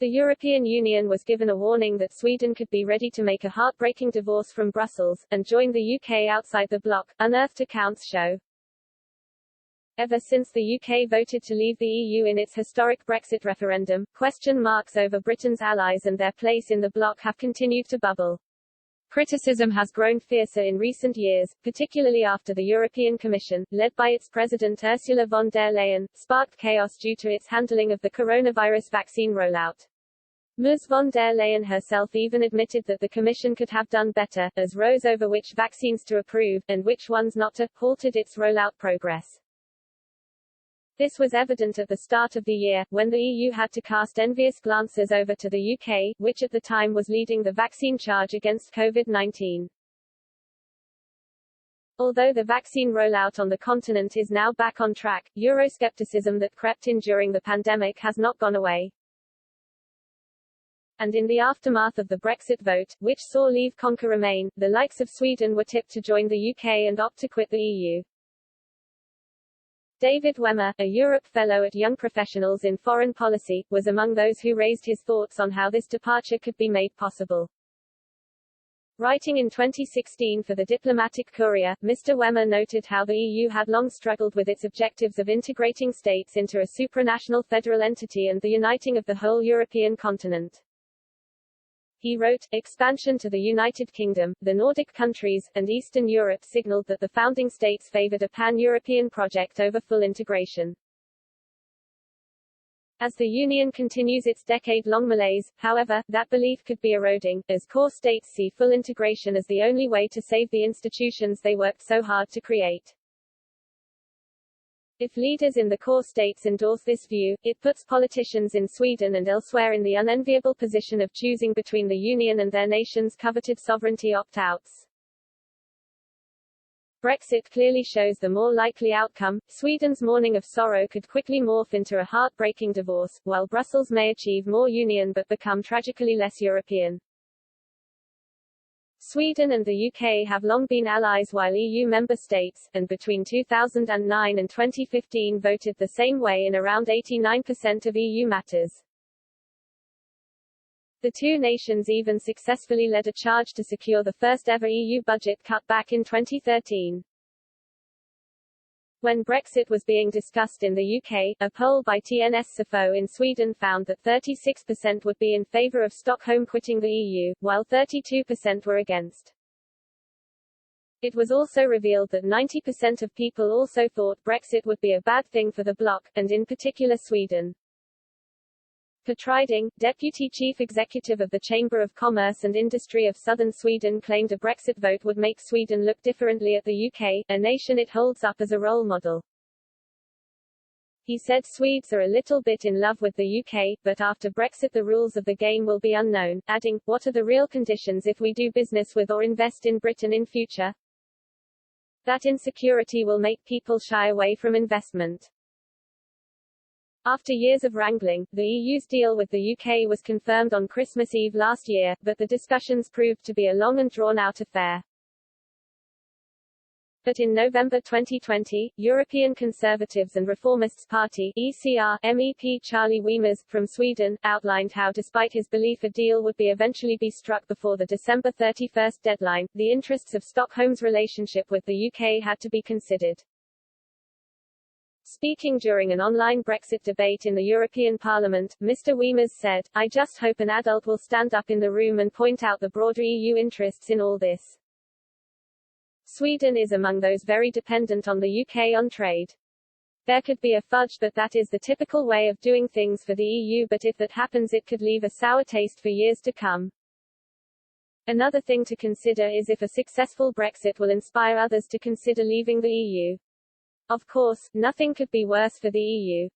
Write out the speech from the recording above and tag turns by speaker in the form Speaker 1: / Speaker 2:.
Speaker 1: The European Union was given a warning that Sweden could be ready to make a heartbreaking divorce from Brussels, and join the UK outside the bloc, unearthed accounts show. Ever since the UK voted to leave the EU in its historic Brexit referendum, question marks over Britain's allies and their place in the bloc have continued to bubble. Criticism has grown fiercer in recent years, particularly after the European Commission, led by its president Ursula von der Leyen, sparked chaos due to its handling of the coronavirus vaccine rollout. Ms. von der Leyen herself even admitted that the Commission could have done better, as rows over which vaccines to approve, and which ones not to, halted its rollout progress. This was evident at the start of the year, when the EU had to cast envious glances over to the UK, which at the time was leading the vaccine charge against COVID-19. Although the vaccine rollout on the continent is now back on track, Euroscepticism that crept in during the pandemic has not gone away. And in the aftermath of the Brexit vote, which saw Leave Conquer Remain, the likes of Sweden were tipped to join the UK and opt to quit the EU. David Wemmer, a Europe Fellow at Young Professionals in Foreign Policy, was among those who raised his thoughts on how this departure could be made possible. Writing in 2016 for the Diplomatic Courier, Mr. Wemmer noted how the EU had long struggled with its objectives of integrating states into a supranational federal entity and the uniting of the whole European continent. He wrote, expansion to the United Kingdom, the Nordic countries, and Eastern Europe signaled that the founding states favored a pan-European project over full integration. As the Union continues its decade-long malaise, however, that belief could be eroding, as core states see full integration as the only way to save the institutions they worked so hard to create. If leaders in the core states endorse this view, it puts politicians in Sweden and elsewhere in the unenviable position of choosing between the Union and their nation's coveted sovereignty opt-outs. Brexit clearly shows the more likely outcome. Sweden's mourning of sorrow could quickly morph into a heartbreaking divorce, while Brussels may achieve more union but become tragically less European. Sweden and the UK have long been allies while EU member states, and between 2009 and 2015 voted the same way in around 89% of EU matters. The two nations even successfully led a charge to secure the first ever EU budget cut back in 2013. When Brexit was being discussed in the UK, a poll by TNS Sifo in Sweden found that 36% would be in favour of Stockholm quitting the EU, while 32% were against. It was also revealed that 90% of people also thought Brexit would be a bad thing for the bloc, and in particular Sweden. Per Triding, Deputy Chief Executive of the Chamber of Commerce and Industry of Southern Sweden, claimed a Brexit vote would make Sweden look differently at the UK, a nation it holds up as a role model. He said Swedes are a little bit in love with the UK, but after Brexit the rules of the game will be unknown, adding, what are the real conditions if we do business with or invest in Britain in future? That insecurity will make people shy away from investment. After years of wrangling, the EU's deal with the UK was confirmed on Christmas Eve last year, but the discussions proved to be a long and drawn-out affair. But in November 2020, European Conservatives and Reformists Party (ECR) MEP Charlie Weimers, from Sweden, outlined how despite his belief a deal would be eventually be struck before the December 31 deadline, the interests of Stockholm's relationship with the UK had to be considered. Speaking during an online Brexit debate in the European Parliament, Mr. Weimers said, I just hope an adult will stand up in the room and point out the broader EU interests in all this. Sweden is among those very dependent on the UK on trade. There could be a fudge, but that is the typical way of doing things for the EU, but if that happens it could leave a sour taste for years to come. Another thing to consider is if a successful Brexit will inspire others to consider leaving the EU. Of course, nothing could be worse for the EU.